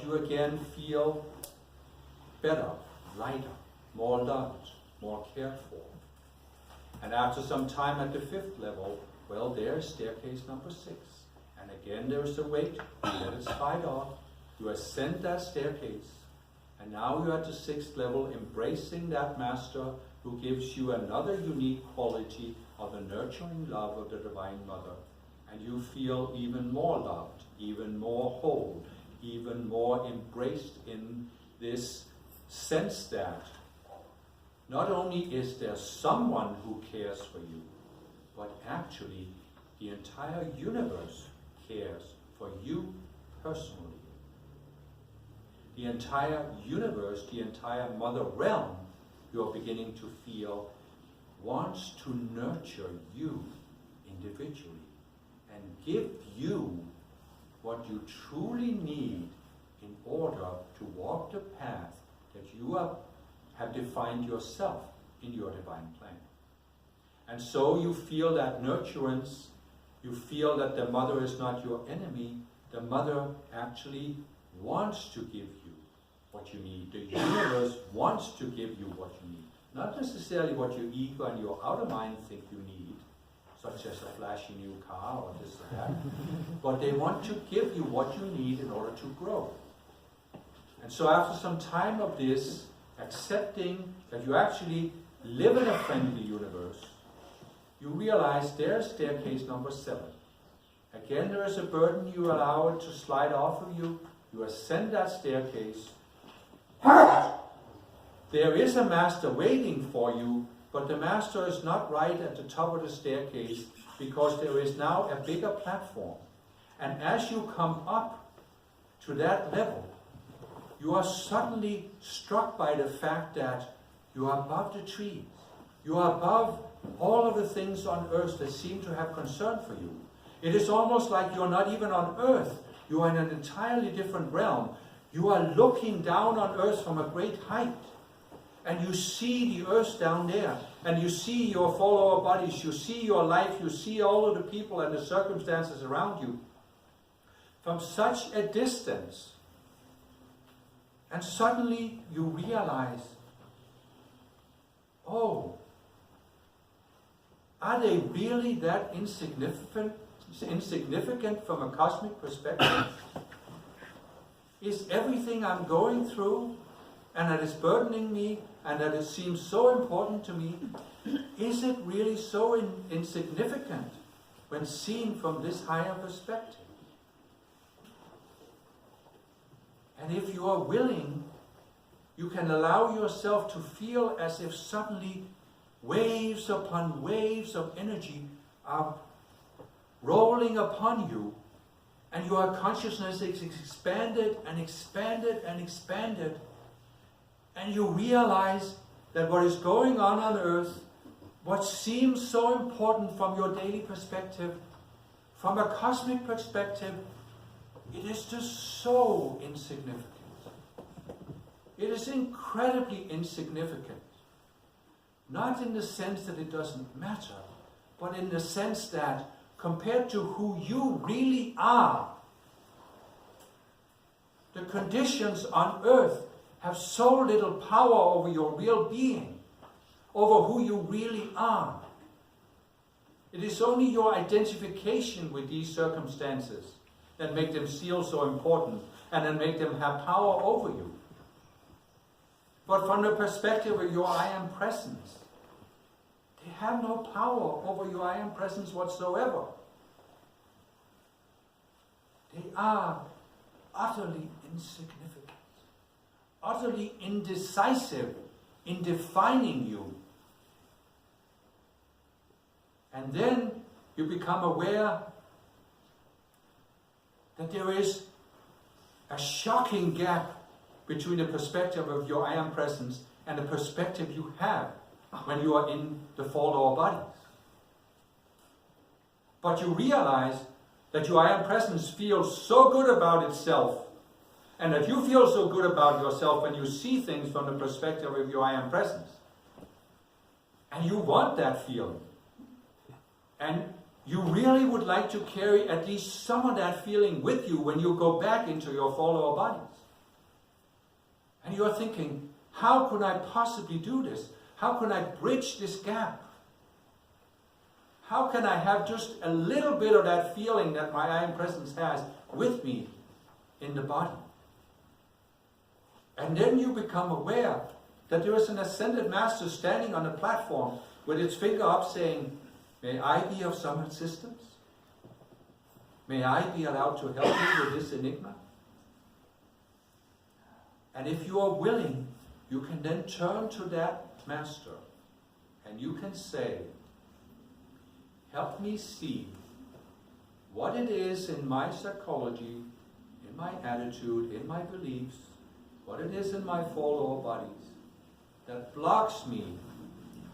you again feel better, lighter, more loved, more cared for. And after some time at the 5th level, well, there's staircase number 6. And again, there's a weight. You let it slide off. You ascend that staircase. And now you're at the 6th level, embracing that master who gives you another unique quality of the nurturing love of the Divine Mother. And you feel even more loved, even more whole, even more embraced in this sense that not only is there someone who cares for you, but actually the entire universe cares for you personally. The entire universe, the entire mother realm, you're beginning to feel, wants to nurture you individually and give you what you truly need in order to walk the path that you have defined yourself in your divine plan. And so you feel that nurturance, you feel that the mother is not your enemy. The mother actually wants to give you what you need. The universe wants to give you what you need. Not necessarily what your ego and your outer mind think you need, such as a flashy new car or this or that, but they want to give you what you need in order to grow. And so after some time of this, accepting that you actually live in a friendly universe, you realize there's staircase number 7. Again, there is a burden, you allow it to slide off of you, you ascend that staircase. There is a master waiting for you, but the master is not right at the top of the staircase because there is now a bigger platform. And as you come up to that level, you are suddenly struck by the fact that you are above the trees. You are above all of the things on earth that seem to have concern for you. It is almost like you're not even on earth. You are in an entirely different realm. You are looking down on earth from a great height. And you see the earth down there. And you see your follower bodies. You see your life. You see all of the people and the circumstances around you from such a distance. And suddenly you realize, oh, are they really that insignificant from a cosmic perspective? Is everything I'm going through and that is burdening me and that it seems so important to me, is it really so insignificant when seen from this higher perspective? And if you are willing, you can allow yourself to feel as if suddenly waves upon waves of energy are rolling upon you, and your consciousness is expanded and expanded and expanded, and you realize that what is going on earth, what seems so important from your daily perspective, from a cosmic perspective, it is just so insignificant. It is incredibly insignificant. Not in the sense that it doesn't matter, but in the sense that compared to who you really are, the conditions on earth have so little power over your real being, over who you really are. It is only your identification with these circumstances that make them feel so important and that make them have power over you. But from the perspective of your I am presence, they have no power over your I am presence whatsoever. They are utterly insignificant, utterly indecisive in defining you. And then you become aware that there is a shocking gap between the perspective of your I am presence and the perspective you have when you are in the four lower bodies. But you realize that your I am presence feels so good about itself, and that you feel so good about yourself when you see things from the perspective of your I am presence. And you want that feeling. And you really would like to carry at least some of that feeling with you when you go back into your four lower bodies. And you're thinking, how could I possibly do this? How can I bridge this gap? How can I have just a little bit of that feeling that my I Am Presence has with me in the body? And then you become aware that there is an ascended master standing on a platform with its finger up saying, may I be of some assistance? May I be allowed to help you with this enigma? And if you are willing, you can then turn to that master and you can say, help me see what it is in my psychology, in my attitude, in my beliefs, what it is in my four lower bodies that blocks me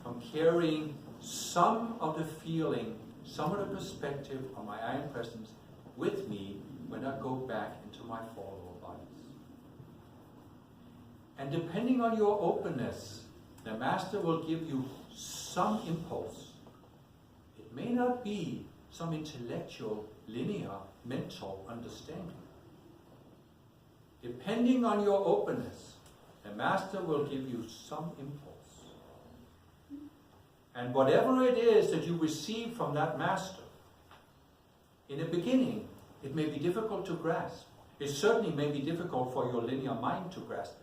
from carrying some of the feeling, some of the perspective of my I Am Presence with me when I go back into my four lower bodies. And depending on your openness, the Master will give you some impulse. It may not be some intellectual, linear, mental understanding. Depending on your openness, the Master will give you some impulse. And whatever it is that you receive from that Master, in the beginning, it may be difficult to grasp. It certainly may be difficult for your linear mind to grasp it.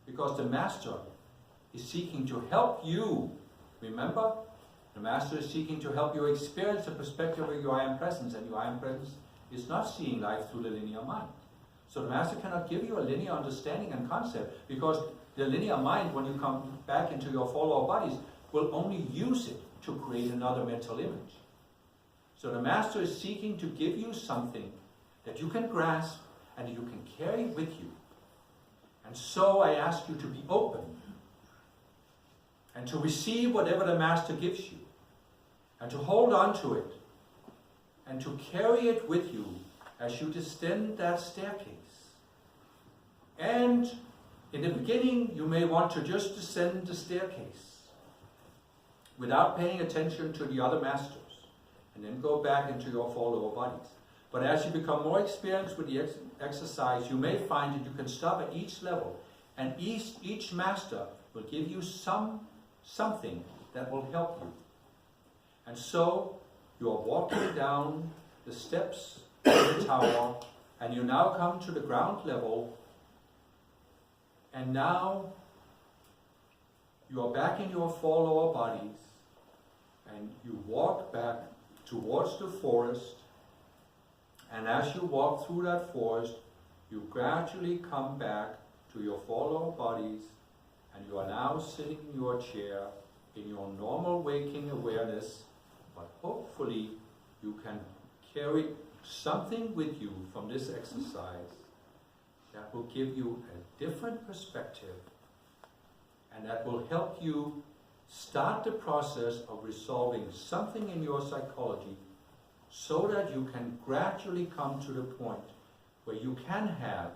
Because the Master is seeking to help you. Remember? The Master is seeking to help you experience the perspective of your I Am Presence, and your I Am Presence is not seeing life through the linear mind. So the Master cannot give you a linear understanding and concept, because the linear mind, when you come back into your four lower bodies, will only use it to create another mental image. So the Master is seeking to give you something that you can grasp and that you can carry with you. And so I ask you to be open and to receive whatever the Master gives you and to hold on to it and to carry it with you as you descend that staircase. And in the beginning, you may want to just descend the staircase without paying attention to the other masters, and then go back into your four lower bodies. But as you become more experienced with the exercise, you may find that you can stop at each level, and each master will give you something that will help you. And so you are walking down the steps of the tower, and you now come to the ground level, and now you are back in your four lower bodies, and you walk back towards the forest. And as you walk through that forest, you gradually come back to your four lower bodies, and you are now sitting in your chair in your normal waking awareness, but hopefully you can carry something with you from this exercise that will give you a different perspective, and that will help you start the process of resolving something in your psychology, so that you can gradually come to the point where you can have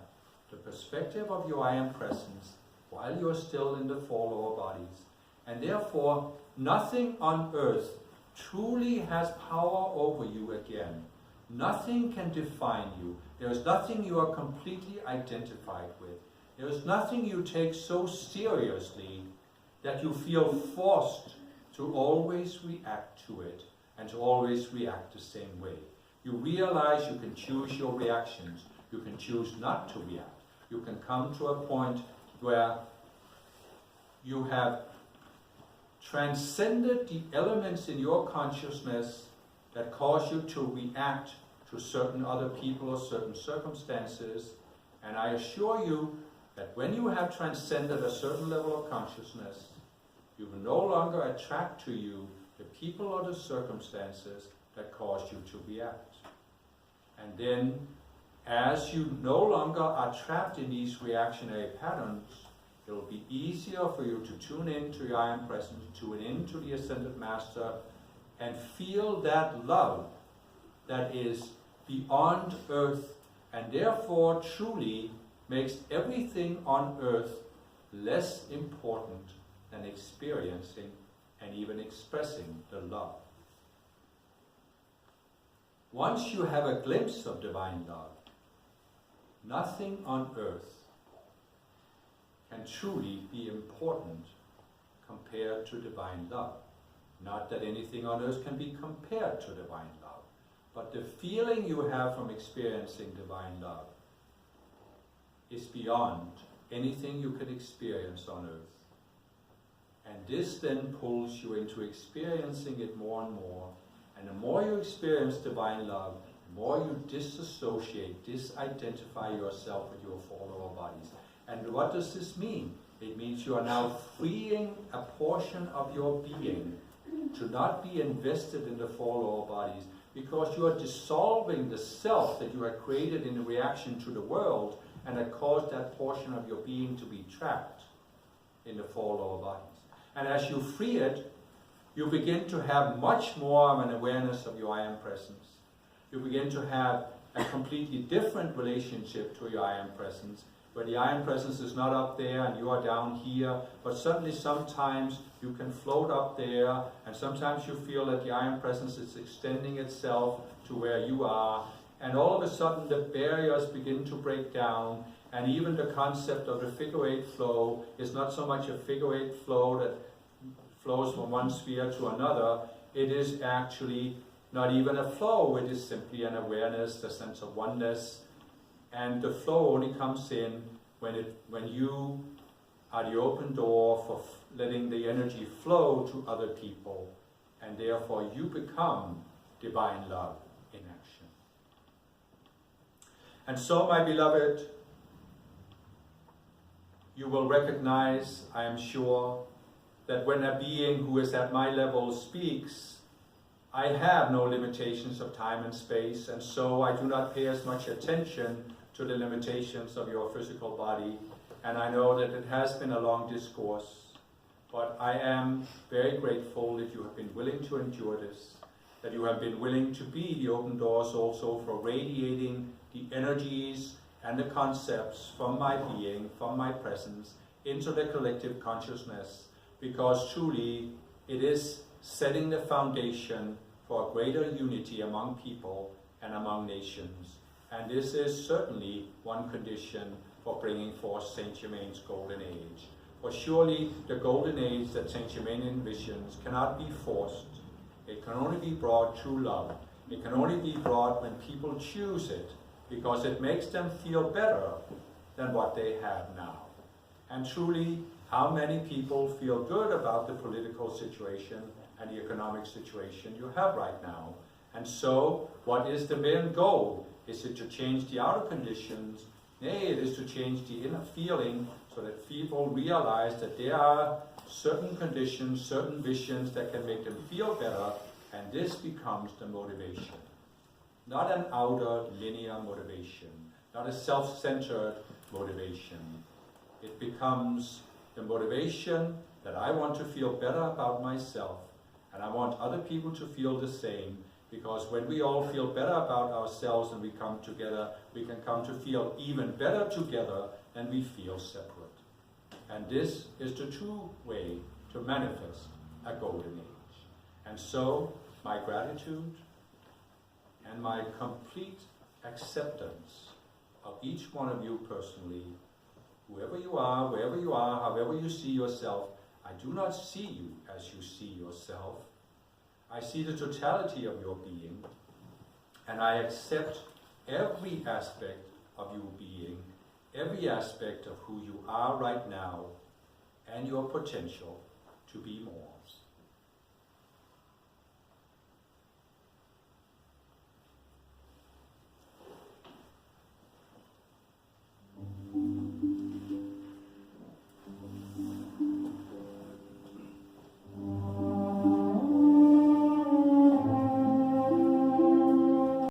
the perspective of your I Am Presence while you're still in the four lower bodies. And therefore, nothing on earth truly has power over you again. Nothing can define you. There is nothing you are completely identified with. There is nothing you take so seriously that you feel forced to always react to it, and to always react the same way. You realize you can choose your reactions. You can choose not to react. You can come to a point where you have transcended the elements in your consciousness that cause you to react to certain other people or certain circumstances. And I assure you that when you have transcended a certain level of consciousness, you will no longer attract to you the people or the circumstances that cause you to react. And then, as you no longer are trapped in these reactionary patterns, it will be easier for you to tune into your I Am Presence, tune into the Ascended Master, and feel that love that is beyond earth, and therefore truly makes everything on earth less important than experiencing and even expressing the love. Once you have a glimpse of divine love, nothing on earth can truly be important compared to divine love. Not that anything on earth can be compared to divine love, but the feeling you have from experiencing divine love is beyond anything you can experience on earth. And this then pulls you into experiencing it more and more. And the more you experience divine love, the more you disassociate, disidentify yourself with your four lower bodies. And what does this mean? It means you are now freeing a portion of your being to not be invested in the four lower bodies, because you are dissolving the self that you have created in reaction to the world and that caused that portion of your being to be trapped in the four lower bodies. And as you free it, you begin to have much more of an awareness of your I Am Presence. You begin to have a completely different relationship to your I Am Presence, where the I Am Presence is not up there and you are down here, but suddenly sometimes you can float up there, and sometimes you feel that the I Am Presence is extending itself to where you are, and all of a sudden the barriers begin to break down, and even the concept of the figure-eight flow is not so much a figure-eight flow that flows from one sphere to another. It is actually not even a flow, it is simply an awareness, a sense of oneness. And the flow only comes in when you are the open door for letting the energy flow to other people, and therefore you become divine love in action. And so, my beloved, you will recognize, I am sure, that when a being who is at my level speaks, I have no limitations of time and space, and so I do not pay as much attention to the limitations of your physical body. And I know that it has been a long discourse, but I am very grateful that you have been willing to endure this, that you have been willing to be the open doors also for radiating the energies and the concepts from my being, from my presence, into the collective consciousness, because truly it is setting the foundation for a greater unity among people and among nations. And this is certainly one condition for bringing forth Saint Germain's golden age. For surely the golden age that Saint Germain envisions cannot be forced. It can only be brought through love. It can only be brought when people choose it, because it makes them feel better than what they have now. And truly, how many people feel good about the political situation and the economic situation you have right now? And so, what is the main goal? Is it to change the outer conditions? Nay, it is to change the inner feeling, so that people realize that there are certain conditions, certain visions that can make them feel better, and this becomes the motivation. Not an outer linear motivation, not a self-centered motivation. It becomes the motivation that I want to feel better about myself, and I want other people to feel the same, because when we all feel better about ourselves and we come together, we can come to feel even better together than we feel separate. And this is the true way to manifest a golden age. And so, my gratitude and my complete acceptance of each one of you personally, whoever you are, wherever you are, however you see yourself, I do not see you as you see yourself. I see the totality of your being, and I accept every aspect of your being, every aspect of who you are right now, and your potential to be more.